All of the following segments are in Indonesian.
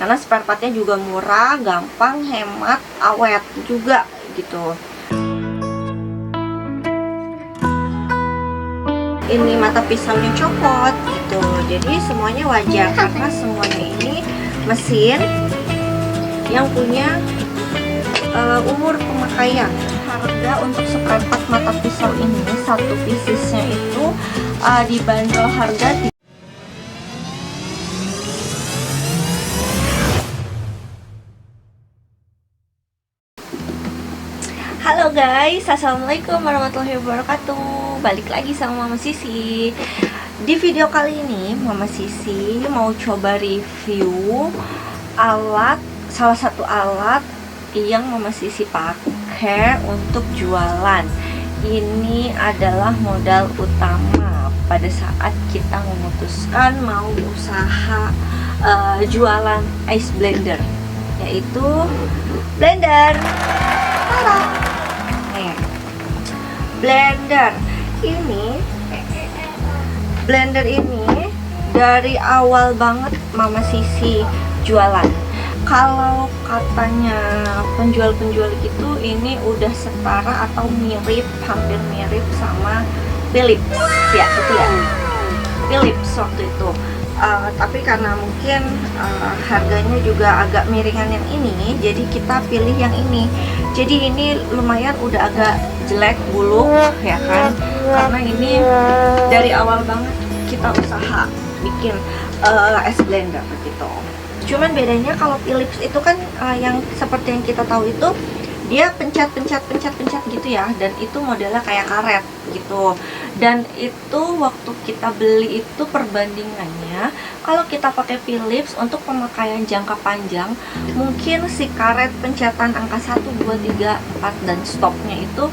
karena spare partnya juga murah, gampang, hemat, awet juga gitu. Ini mata pisaunya copot gitu, jadi semuanya wajar karena semuanya ini mesin yang punya umur pemakaian. Harga untuk seperempat mata pisau ini, satu piecesnya itu dibanderol harga Halo guys, assalamualaikum warahmatullahi wabarakatuh. Balik lagi sama Mama Sisi. Di video kali ini Mama Sisi mau coba review salah satu alat yang Mama Sisi pakai untuk jualan. Ini adalah modal utama pada saat kita memutuskan mau usaha jualan ice blender, yaitu blender. Tada! Blender ini dari awal banget Mama Sisi jualan. Kalau katanya penjual-penjual gitu, ini udah setara atau hampir mirip sama Philips, ya betul ya, Philips waktu itu. Tapi karena mungkin harganya juga agak miringan yang ini, jadi kita pilih yang ini. Jadi ini lumayan udah agak jelek, buluk ya kan, karena ini dari awal banget kita usaha bikin es blender gitu. Cuman bedanya kalau Philips itu kan yang seperti yang kita tahu itu dia pencet gitu ya, dan itu modelnya kayak karet gitu. Dan itu waktu kita beli itu perbandingannya, kalau kita pakai Philips untuk pemakaian jangka panjang, mungkin si karet pencetan angka 1, 2, 3, 4 dan stopnya itu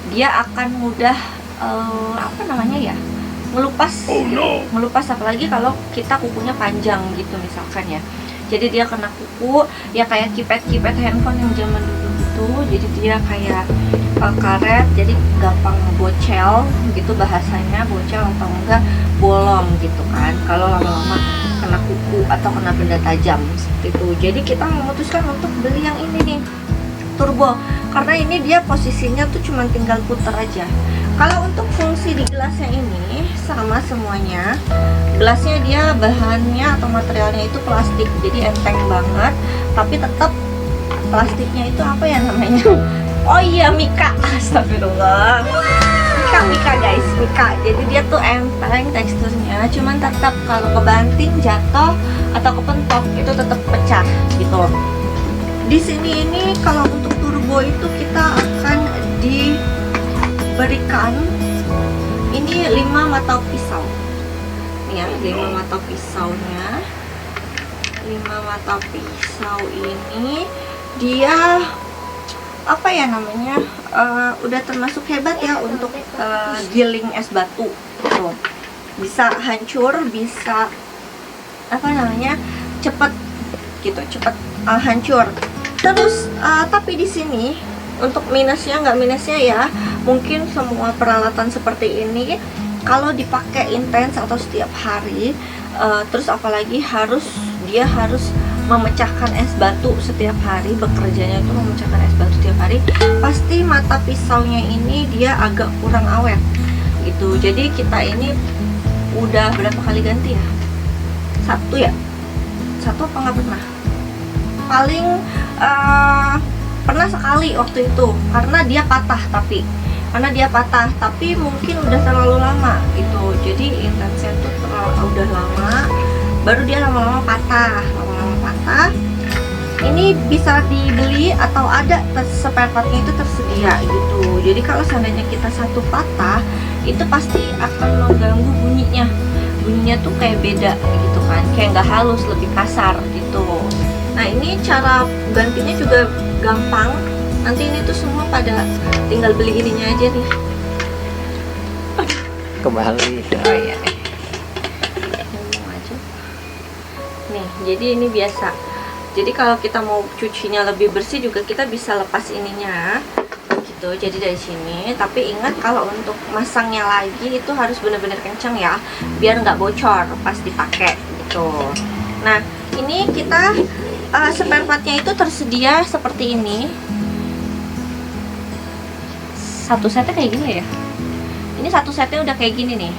dia akan mudah ngelupas, apalagi kalau kita kukunya panjang gitu misalkan ya. Jadi dia kena kuku ya kayak keypad handphone yang zaman dulu gitu. Jadi dia kayak karet, jadi gampang bocel gitu bahasanya, bocel atau enggak bolong gitu kan kalau lama-lama kena kuku atau kena benda tajam seperti itu. Jadi kita memutuskan untuk beli yang ini nih, turbo, karena ini dia posisinya tuh cuma tinggal putar aja. Kalau untuk fungsi di gelasnya ini sama semuanya. Gelasnya dia bahannya atau materialnya itu plastik, jadi enteng banget, tapi tetap plastiknya itu apa ya namanya? Oh iya, mika. Astagfirullah. Mika guys, mika. Jadi dia tuh enteng teksturnya, cuman tetap kalau kebanting, jatuh atau kepentok itu tetap pecah gitu. Di sini ini kalau untuk turbo itu kita akan diberikan ini 5 mata pisau. Ya, 5 mata pisaunya. 5 mata pisau ini dia apa ya namanya? Udah termasuk hebat ya untuk giling es batu gitu. Bisa hancur, bisa apa namanya? Cepet gitu, cepet hancur. Terus tapi di sini untuk minusnya ya, mungkin semua peralatan seperti ini kalau dipakai intens atau setiap hari, terus apalagi dia harus memecahkan es batu setiap hari, bekerjanya itu memecahkan es batu setiap hari, pasti mata pisaunya ini dia agak kurang awet gitu. Jadi kita ini udah berapa kali ganti ya? Satu apa nggak pernah? Paling pernah sekali waktu itu karena dia patah, tapi mungkin udah terlalu lama gitu. Jadi intensnya tuh udah lama, baru dia lama-lama patah. Ini bisa dibeli atau ada spare partnya itu tersedia gitu. Jadi kalau seandainya kita satu patah, itu pasti akan mengganggu bunyinya tuh kayak beda gitu kan, kayak nggak halus, lebih kasar gitu. Nah ini cara gantinya juga gampang. Nanti ini tuh semua pada tinggal beli ininya aja nih. Kembali. Oh iya. Ngomong aja. Nih, jadi ini biasa. Jadi kalau kita mau cucinya lebih bersih juga kita bisa lepas ininya. Gitu. Jadi dari sini. Tapi ingat kalau untuk masangnya lagi itu harus benar-benar kenceng ya, biar nggak bocor pas dipakai gitu. Nah, Ini kita spare partnya itu tersedia seperti ini. Satu setnya kayak gini ya. Ini satu setnya udah kayak gini nih.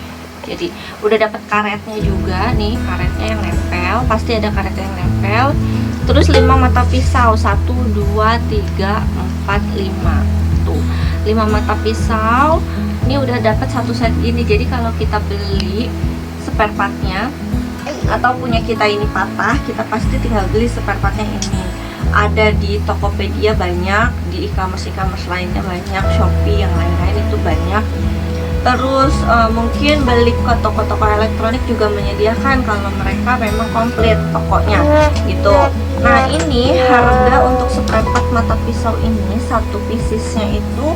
Jadi udah dapat karetnya juga nih, karetnya yang nempel, pasti ada karetnya yang nempel. Terus 5 mata pisau, 1 2 3 4 5. Tuh, 5 mata pisau. Ini udah dapat satu set gini. Jadi kalau kita beli spare partnya atau punya kita ini patah, kita pasti tinggal beli spare partnya ini. Ada di Tokopedia banyak, di e-commerce lainnya banyak, Shopee yang lain-lain itu banyak. Terus mungkin beli ke toko-toko elektronik juga menyediakan kalau mereka memang komplit tokonya gitu. Nah, ini harga untuk spare part mata pisau ini satu piecesnya itu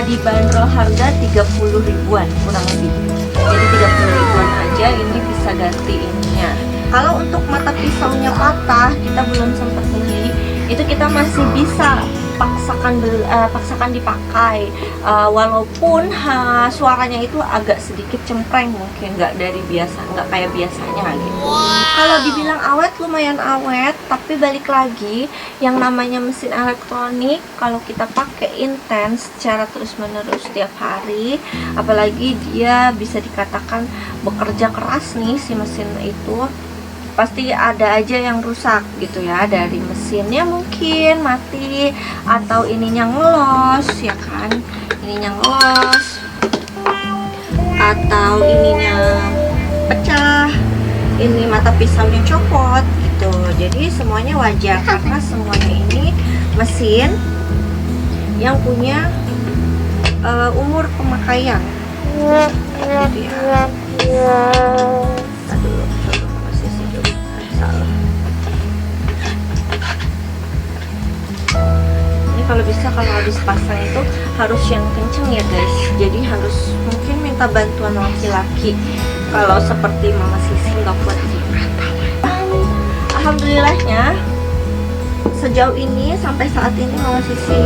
dibanderol harga 30 ribuan kurang lebih. Jadi 30 ribuan aja ini bisa ganti ininya. Kalau untuk mata pisaunya patah, kita belum sempat beli, itu kita masih bisa paksakan dipakai, walaupun suaranya itu agak sedikit cempreng, mungkin nggak kayak biasanya gitu. Kalau dibilang awet, lumayan awet, tapi balik lagi yang namanya mesin elektronik kalau kita pakai intens secara terus menerus setiap hari, apalagi dia bisa dikatakan bekerja keras nih si mesin itu, pasti ada aja yang rusak gitu ya, dari mesinnya mungkin mati atau ininya ngelos ya kan, ininya ngelos atau ininya pecah, ini mata pisaunya copot gitu. Jadi semuanya wajar karena semuanya ini mesin yang punya umur pemakaian gitu ya. Aduh, salah. Ini kalau bisa, kalau habis pasang itu harus yang kenceng ya guys. Jadi harus mungkin minta bantuan laki-laki. Kalau seperti Mama Sisi nggak kuat sih. Alhamdulillahnya sejauh ini sampai saat ini Mama Sisi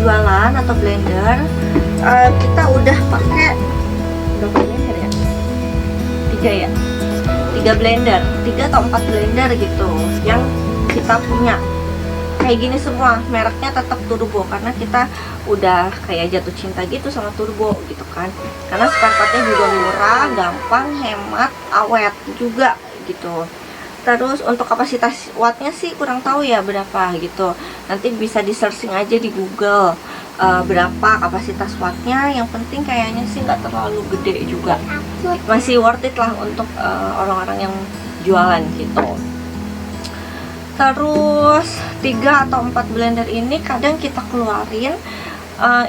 jualan atau blender, kita udah pakai berapa blender ya? 3 ya? 3 blender, 3 atau 4 blender gitu yang kita punya. Kayak gini semua, mereknya tetap turbo karena kita udah kayak jatuh cinta gitu sama turbo gitu kan. Karena spare partnya juga murah, gampang, hemat, awet juga gitu. Terus untuk kapasitas wattnya sih kurang tahu ya berapa gitu. Nanti bisa di searching aja di Google berapa kapasitas wattnya. Yang penting kayaknya sih nggak terlalu gede juga, masih worth it lah untuk orang-orang yang jualan gitu. Terus 3 atau 4 blender ini kadang kita keluarin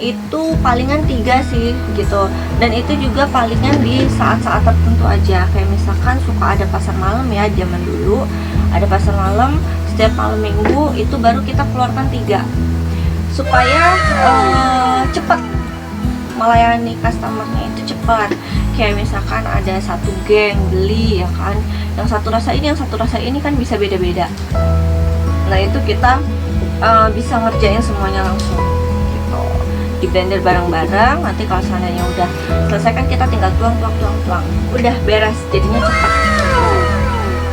itu palingan 3 sih gitu, dan itu juga palingan di saat-saat tertentu aja. Kayak misalkan suka ada pasar malam ya, zaman dulu ada pasar malam setiap malam minggu, itu baru kita keluarkan 3 supaya cepat melayani customernya itu cepat. Kayak misalkan ada satu geng beli ya kan, yang satu rasa ini, yang satu rasa ini kan bisa beda-beda. Nah itu kita bisa ngerjain semuanya langsung gitu, di blender bareng-bareng. Nanti kalau seandainya udah selesai kan kita tinggal tuang, udah beres, jadinya cepat.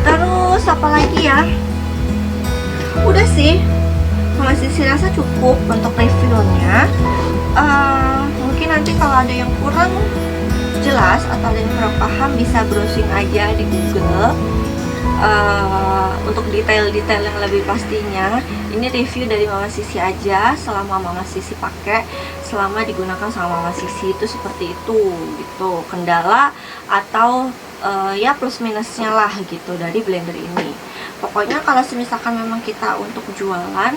Terus apa lagi ya, udah sih Mama Sisi rasa cukup untuk reviewnya. Mungkin nanti kalau ada yang kurang jelas atau ada yang kurang paham bisa browsing aja di Google untuk detail-detail yang lebih pastinya. Ini review dari Mama Sisi aja, selama Mama Sisi pakai, selama digunakan sama Mama Sisi itu seperti itu gitu. Kendala atau ya plus minusnya lah gitu dari blender ini. Pokoknya kalau misalkan memang kita untuk jualan,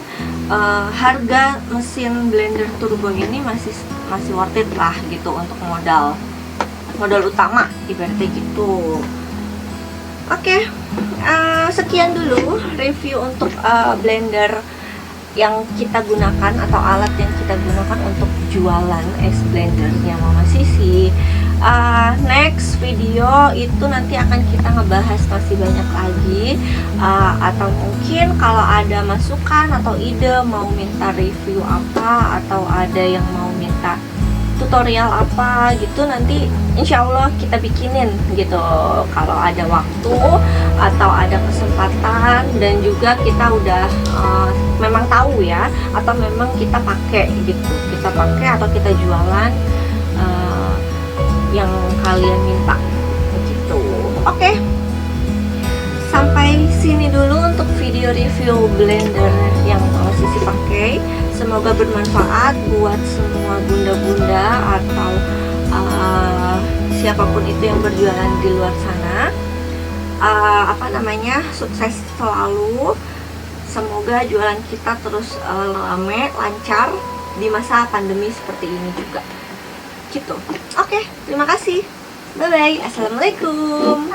harga mesin blender turbo ini masih worth it lah gitu untuk modal utama ibaratnya gitu. Oke, sekian dulu review untuk blender yang kita gunakan atau alat yang kita gunakan untuk jualan es blendernya Mama Sisi. Next video itu nanti akan kita ngebahas masih banyak lagi, atau mungkin kalau ada masukan atau ide mau minta review apa, atau ada yang mau minta tutorial apa gitu, nanti insya Allah kita bikinin gitu kalau ada waktu atau ada kesempatan, dan juga kita udah memang tahu ya, atau memang kita pakai gitu, kita pakai atau kita jualan yang kalian minta gitu. Oke. Sampai sini dulu untuk video review blender yang Sisi pakai. Semoga bermanfaat buat semua bunda-bunda atau siapapun itu yang berjualan di luar sana. Sukses selalu. Semoga jualan kita terus rame, lancar di masa pandemi seperti ini juga. Gitu. Oke, terima kasih. Bye bye. Assalamualaikum.